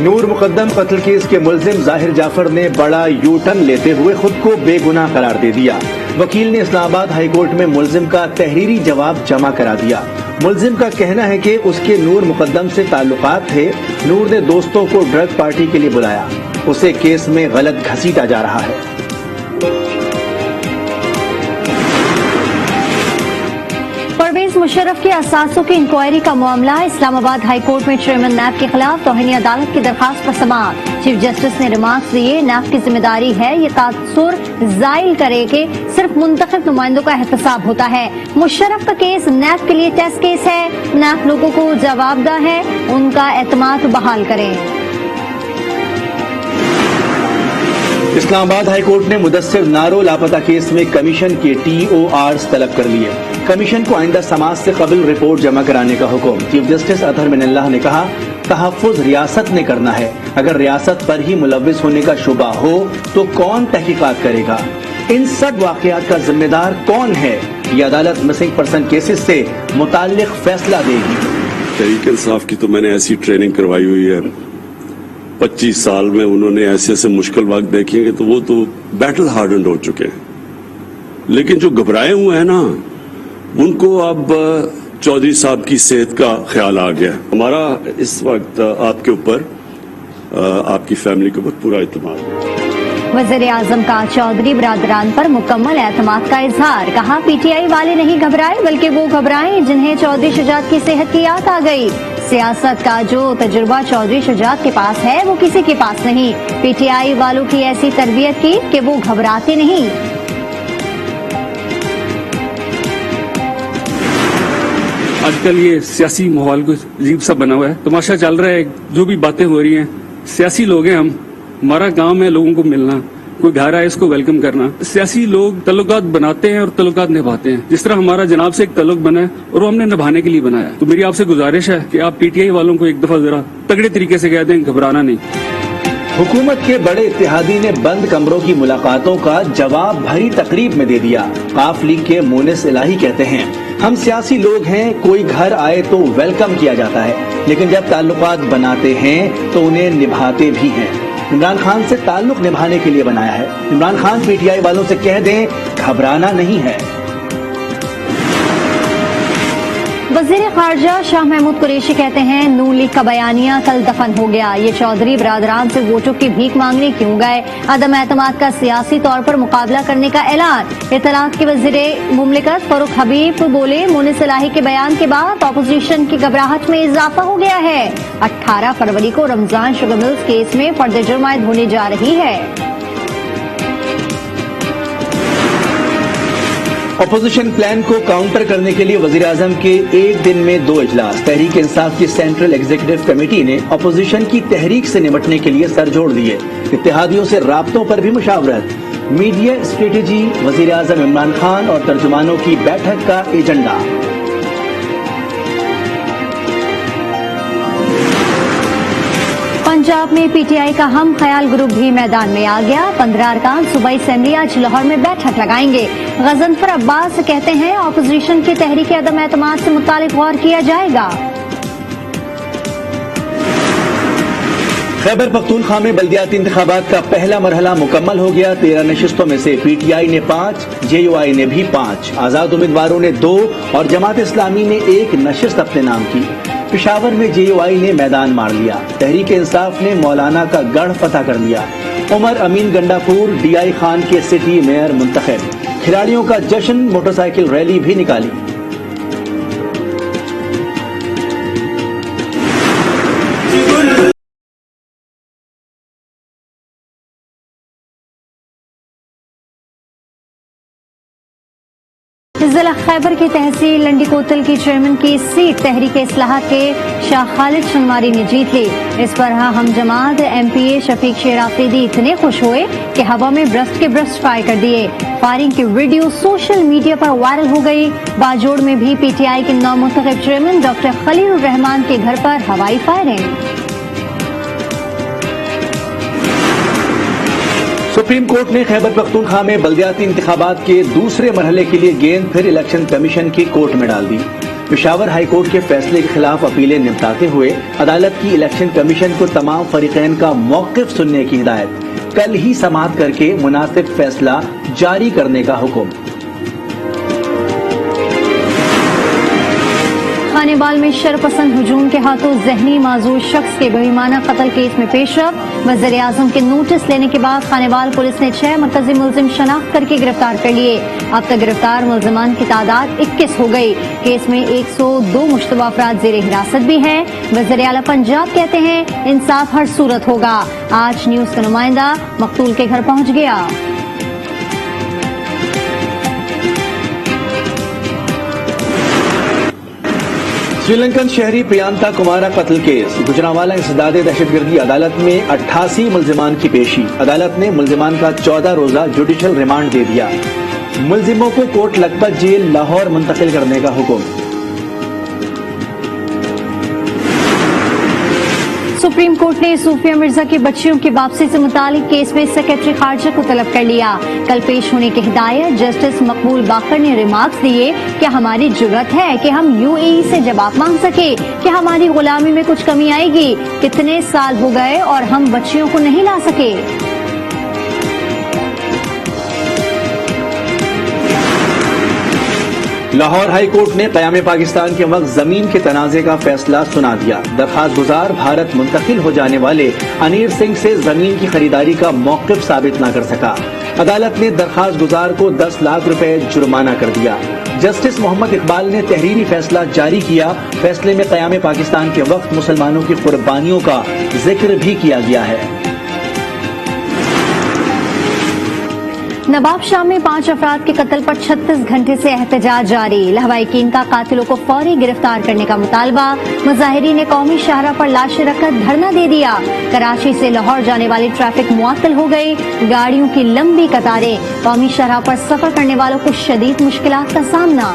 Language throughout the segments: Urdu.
نور مقدم قتل کیس کے ملزم ظاہر جعفر نے بڑا یو ٹرن لیتے ہوئے خود کو بے گناہ قرار دے دیا۔ وکیل نے اسلام آباد ہائی کورٹ میں ملزم کا تحریری جواب جمع کرا دیا۔ ملزم کا کہنا ہے کہ اس کے نور مقدم سے تعلقات تھے۔ نور نے دوستوں کو ڈرگ پارٹی کے لیے بلایا، اسے کیس میں غلط گھسیٹا جا رہا ہے۔ پرویز مشرف کے اثاثوں کی انکوائری کا معاملہ اسلام آباد ہائی کورٹ میں چیئرمین نیب کے خلاف توہین عدالت کی درخواست پر سماعت۔ چیف جسٹس نے ریمارکس دیے، نیب کی ذمہ داری ہے یہ تاثر زائل کرے کہ صرف منتخب نمائندوں کا احتساب ہوتا ہے۔ مشرف کا کیس نیب کے لیے ٹیسٹ کیس ہے، نیب لوگوں کو جواب دہ ہے، ان کا اعتماد بحال کریں۔ اسلام آباد ہائی کورٹ نے مدثر نارو لاپتہ کیس میں کمیشن کے TORs طلب کر لیے۔ کمیشن کو آئندہ سماعت سے قبل رپورٹ جمع کرانے کا حکم۔ چیف جسٹس اطہر من اللہ نے کہا، تحفظ ریاست نے کرنا ہے، اگر ریاست پر ہی ملوث ہونے کا شبہ ہو تو کون تحقیقات کرے گا؟ ان سب واقعات کا ذمہ دار کون ہے؟ یہ عدالت مسنگ پرسن کیسز سے متعلق فیصلہ دے گی۔ تحریک انصاف کی تو میں نے ایسی ٹریننگ کروائی ہوئی ہے، 25 سال میں انہوں نے ایسے ایسے مشکل وقت دیکھیں گے تو وہ تو بیٹل ہارڈنڈ ہو چکے ہیں، لیکن جو گھبرائے ہوئے ہیں نا ان کو اب چودھری صاحب کی صحت کا خیال آ گیا۔ ہمارا اس وقت آپ کے اوپر، آپ کی فیملی کے اوپر پورا اعتماد ہے۔ وزیر اعظم کا چودھری برادران پر مکمل اعتماد کا اظہار، کہا PTI والے نہیں گھبرائے بلکہ وہ گھبرائیں جنہیں چودھری شجاعت کی صحت کی یاد آ گئی۔ سیاست کا جو تجربہ چودھری شجاعت کے پاس ہے وہ کسی کے پاس نہیں۔ PTI والوں کی ایسی تربیت کی کہ وہ گھبراتے نہیں۔ آج کل یہ سیاسی ماحول کو عجیب سا بنا ہوا ہے، تماشا چل رہا ہے، جو بھی باتیں ہو رہی ہیں، سیاسی لوگ ہیں ہم، ہمارا کام ہے لوگوں کو ملنا، کوئی گھر آئے اس کو ویلکم کرنا۔ سیاسی لوگ تعلقات بناتے ہیں اور تعلقات نبھاتے ہیں، جس طرح ہمارا جناب سے ایک تعلق بنا ہے اور وہ ہم نے نبھانے کے لیے بنایا۔ تو میری آپ سے گزارش ہے کہ آپ PTI والوں کو ایک دفعہ ذرا تگڑے طریقے سے کہہ دیں گھبرانا نہیں۔ حکومت کے بڑے اتحادی نے بند کمروں کی ملاقاتوں کا جواب بھری تقریب میں دے دیا۔ قاف لیگ کے مونس الہی کہتے ہیں، ہم سیاسی لوگ ہیں، کوئی گھر آئے تو ویلکم کیا جاتا ہے، لیکن جب تعلقات بناتے ہیں تو انہیں نبھاتے بھی ہیں۔ عمران خان سے تعلق نبھانے کے لیے بنایا ہے۔ عمران خان PTI والوں سے کہہ دیں گھبرانا نہیں ہے۔ وزیر خارجہ شاہ محمود قریشی کہتے ہیں، نون لیگ کا بیانیہ کل دفن ہو گیا، یہ چودھری برادران سے ووٹوں کی بھیک مانگنے کیوں گئے؟ عدم اعتماد کا سیاسی طور پر مقابلہ کرنے کا اعلان۔ اطلاعات کے وزیر مملکت فاروق حبیب بولے، مونس الہی کے بیان کے بعد اپوزیشن کی گھبراہٹ میں اضافہ ہو گیا ہے۔ 18 فروری کو رمضان شوگر ملز کیس میں فرد جرم عائد ہونے جا رہی ہے۔ اپوزیشن پلان کو کاؤنٹر کرنے کے لیے وزیر اعظم کے ایک دن میں 2 اجلاس۔ تحریک انصاف کی سینٹرل ایگزیکٹو کمیٹی نے اپوزیشن کی تحریک سے نمٹنے کے لیے سر جوڑ دیے۔ اتحادیوں سے رابطوں پر بھی مشاورت۔ میڈیا اسٹریٹجی، وزیر اعظم عمران خان اور ترجمانوں کی بیٹھک کا ایجنڈا۔ پنجاب میں PTI کا ہم خیال گروپ بھی میدان میں آ گیا۔ 15 ارکان صوبائی اسمبلی آج لاہور میں بیٹھک لگائیں گے۔ غضنفر عباس کہتے ہیں، اپوزیشن کی تحریک عدم اعتماد سے متعلق غور کیا جائے گا۔ خیبر پختونخوا میں بلدیاتی انتخابات کا پہلا مرحلہ مکمل ہو گیا۔ 13 نشستوں میں سے PTI نے 5، JUI نے بھی 5، آزاد امیدواروں نے 2 اور جماعت اسلامی نے 1 نشست اپنے نام کی۔ پشاور میں JUI نے میدان مار لیا۔ تحریک انصاف نے مولانا کا گڑھ فتح کر لیا۔ عمر امین گنڈا پور DI خان کے سٹی میئر منتخب۔ کھلاڑیوں کا جشن، موٹر سائیکل ریلی بھی نکالی۔ ضلع خیبر کی تحصیل لنڈی کوتل کی چیئرمین کی سیٹ تحریک اصلاحات کے شاہ خالد شنواری نے جیت لی۔ اس پر ہم جماعت MPA شفیق شیر آفریدی اتنے خوش ہوئے کہ ہوا میں برسٹ کے برسٹ فائر کر دیے۔ فائرنگ کی ویڈیو سوشل میڈیا پر وائرل ہو گئی۔ باجوڑ میں بھی PTI کے نومنتخب چیئرمین ڈاکٹر خلیل الرحمان کے گھر پر ہوائی فائرنگ۔ سپریم کورٹ نے خیبر پختونخوا میں بلدیاتی انتخابات کے دوسرے مرحلے کے لیے گیند پھر الیکشن کمیشن کی کورٹ میں ڈال دی۔ پشاور ہائی کورٹ کے فیصلے کے خلاف اپیلیں نمٹاتے ہوئے عدالت کی الیکشن کمیشن کو تمام فریقین کا موقف سننے کی ہدایت، کل ہی سماعت کر کے مناسب فیصلہ جاری کرنے کا حکم۔ خانے بال میں شرپسند ہجوم کے ہاتھوں ذہنی معذور شخص کے بہیمانہ قتل کیس میں پیش رفت، وزیر اعظم کے نوٹس لینے کے بعد خانے بال پولیس نے 6 مرکزی ملزم شناخت کر کے گرفتار کر لیے۔ اب تک گرفتار ملزمان کی تعداد 21 ہو گئی۔ کیس میں 102 مشتبہ افراد زیر حراست بھی ہیں۔ وزیر اعلیٰ پنجاب کہتے ہیں انصاف ہر صورت ہوگا۔ آج نیوز کا نمائندہ مقتول کے گھر پہنچ گیا۔ سری لنکن شہری پریانتا کمارا قتل کیس، گجرانوالہ انسداد دہشت گردی عدالت میں 88 ملزمان کی پیشی۔ عدالت نے ملزمان کا 14 روزہ جوڈیشل ریمانڈ دے دیا۔ ملزموں کو کوٹ لکھپت جیل لاہور منتقل کرنے کا حکم۔ سپریم کورٹ نے صوفیہ مرزا کی بچیوں کی واپسی سے متعلق کیس میں سیکرٹری خارجہ کو طلب کر لیا۔ کل پیش ہونے کی ہدایت۔ جسٹس مقبول باقر نے ریمارکس دیے کہ ہماری جرت ہے کہ ہم UAE سے جواب مانگ سکے کہ ہماری غلامی میں کچھ کمی آئے گی۔ کتنے سال ہو گئے اور ہم بچیوں کو نہیں لا سکے۔ لاہور ہائی کورٹ نے قیام پاکستان کے وقت زمین کے تنازع کا فیصلہ سنا دیا۔ درخواست گزار بھارت منتقل ہو جانے والے انیر سنگھ سے زمین کی خریداری کا موقف ثابت نہ کر سکا۔ عدالت نے درخواست گزار کو 10 لاکھ روپے جرمانہ کر دیا۔ جسٹس محمد اقبال نے تحریری فیصلہ جاری کیا۔ فیصلے میں قیام پاکستان کے وقت مسلمانوں کی قربانیوں کا ذکر بھی کیا گیا ہے۔ نواب شاہ میں 5 افراد کے قتل پر 36 گھنٹے سے احتجاج جاری۔ لہوائقین کا قاتلوں کو فوری گرفتار کرنے کا مطالبہ۔ مظاہرین نے قومی شاہراہ پر لاشیں رکھ کر دھرنا دے دیا۔ کراچی سے لاہور جانے والی ٹریفک معطل ہو گئی، گاڑیوں کی لمبی قطاریں۔ قومی شاہراہ پر سفر کرنے والوں کو شدید مشکلات کا سامنا۔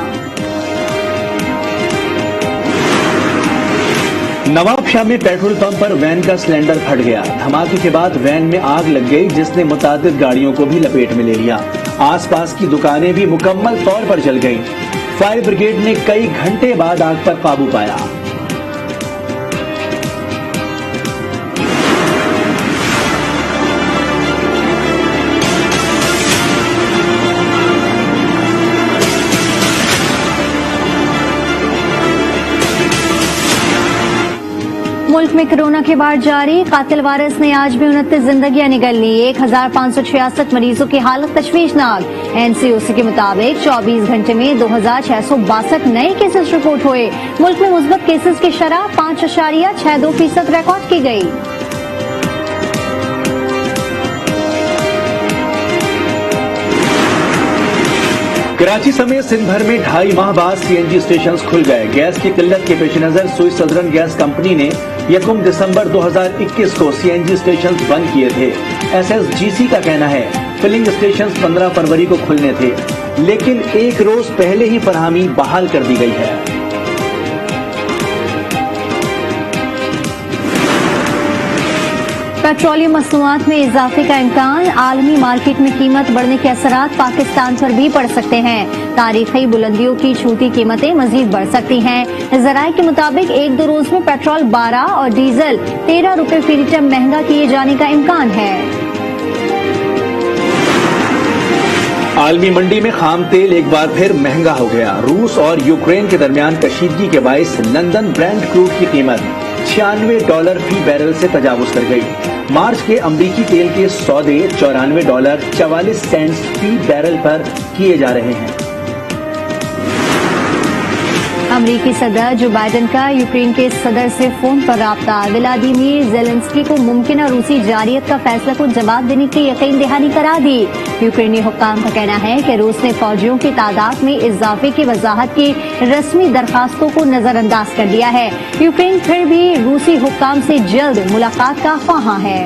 نواب شاہ میں پیٹرول پمپ پر وین کا سلنڈر پھٹ گیا۔ دھماکے کے بعد وین میں آگ لگ گئی جس نے متعدد گاڑیوں کو بھی لپیٹ میں لے لیا۔ آس پاس کی دکانیں بھی مکمل طور پر جل گئیں۔ فائر بریگیڈ نے کئی گھنٹے بعد آگ پر قابو پایا۔ ملک میں کرونا کے بار جاری، قاتل وائرس نے آج بھی 29 زندگیاں نگل لی۔ 1566 مریضوں کی حالت تشویشناک۔ NCOC کے مطابق 24 گھنٹے میں 2662 نئے کیسز رپورٹ ہوئے۔ ملک میں مثبت کیسز کی شرح 5.62% ریکارڈ کی گئی۔ کراچی سمیت سندھ بھر میں 2.5 ماہ بعد CNG اسٹیشنز کھل گئے۔ گیس کی قلت کے پیش نظر سوئس سدرن گیس کمپنی نے 1 دسمبر 2021 کو CNG اسٹیشنز بند کیے تھے۔ SSGC کا کہنا ہے فلنگ اسٹیشنز 15 فروری کو کھلنے تھے، لیکن ایک روز پہلے ہی فراہمی بحال کر دی گئی ہے۔ پیٹرولیم مصنوعات میں اضافے کا امکان، عالمی مارکیٹ میں قیمت بڑھنے کے اثرات پاکستان پر بھی پڑ سکتے ہیں۔ تاریخی بلندیوں کی چھوٹی قیمتیں مزید بڑھ سکتی ہیں۔ ذرائع کے مطابق 1-2 روز میں پیٹرول 12 اور ڈیزل 13 روپے فی لیٹر مہنگا کیے جانے کا امکان ہے۔ عالمی منڈی میں خام تیل ایک بار پھر مہنگا ہو گیا۔ روس اور یوکرین کے درمیان کشیدگی کے باعث لندن برینٹ کروڈ کی قیمت $96 فی بیرل سے تجاوز کر گئی۔ مارچ کے امریکی تیل کے سودے $94.44 فی بیرل پر کیے جا رہے ہیں۔ امریکی صدر جو بائیڈن کا یوکرین کے صدر سے فون پر رابطہ۔ ولادیمیر زیلنسکی کو ممکنہ روسی جارحیت کا فیصلہ کو جواب دینے کی یقین دہانی کرا دی۔ یوکرینی حکام کا کہنا ہے کہ روس نے فوجیوں کی تعداد میں اضافے کی وضاحت کی رسمی درخواستوں کو نظر انداز کر دیا ہے۔ یوکرین پھر بھی روسی حکام سے جلد ملاقات کا خواہاں ہے۔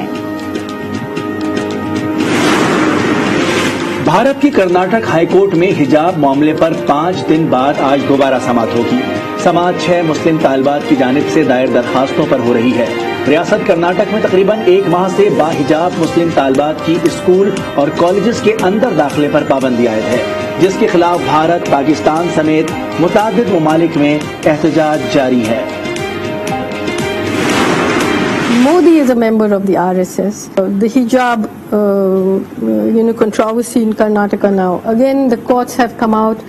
بھارت کی کرناٹک ہائی کورٹ میں حجاب معاملے پر 5 دن بعد آج دوبارہ سماعت ہوگی۔ سماعت 6 مسلم طالبات کی جانب سے دائر درخواستوں پر ہو رہی ہے۔ ریاست کرناٹک میں تقریباً 1 ماہ سے باحجاب مسلم طالبات کی اسکول اور کالجز کے اندر داخلے پر پابندی عائد ہے، جس کے خلاف بھارت، پاکستان سمیت متعدد ممالک میں احتجاج جاری ہے۔ Modi is a member of the RSS. The hijab, controversy in Karnataka now. Again, the courts have come out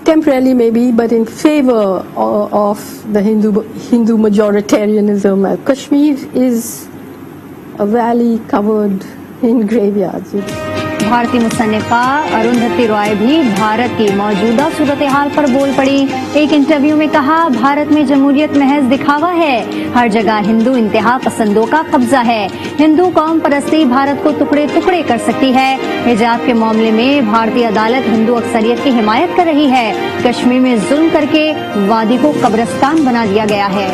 temporarily, maybe, but in favor of the Hindu majoritarianism. Kashmir is a valley covered in graveyards. بھارتی مصنفہ اروندھتی رائے بھی بھارت کی موجودہ صورتحال پر بول پڑی۔ ایک انٹرویو میں کہا، بھارت میں جمہوریت محض دکھاوا ہے، ہر جگہ ہندو انتہا پسندوں کا قبضہ ہے، ہندو قوم پرستی بھارت کو ٹکڑے ٹکڑے کر سکتی ہے۔ حجاب کے معاملے میں بھارتی عدالت ہندو اکثریت کی حمایت کر رہی ہے، کشمیر میں ظلم کر کے وادی کو قبرستان بنا دیا گیا ہے۔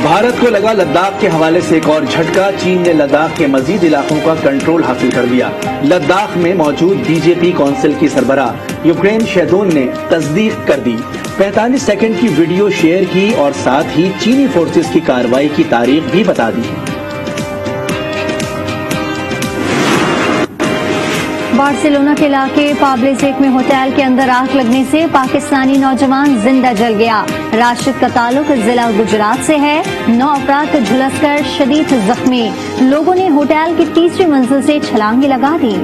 بھارت کو لگا لداخ کے حوالے سے ایک اور جھٹکا، چین نے لداخ کے مزید علاقوں کا کنٹرول حاصل کر لیا۔ لداخ میں موجود بی جے پی کونسل کی سربراہ یوکرین شیدون نے تصدیق کر دی، 45 سیکنڈ کی ویڈیو شیئر کی اور ساتھ ہی چینی فورسز کی کارروائی کی تاریخ بھی بتا دی۔ بارسلونا کے علاقے پابلیزیک میں ہوٹل کے اندر آگ لگنے سے پاکستانی نوجوان زندہ جل گیا۔ راشد کا تعلق ضلع گجرات سے ہے، 9 افراد جھلس کر شدید زخمی، لوگوں نے ہوٹل کی تیسری منزل سے چھلانگیں لگا دی۔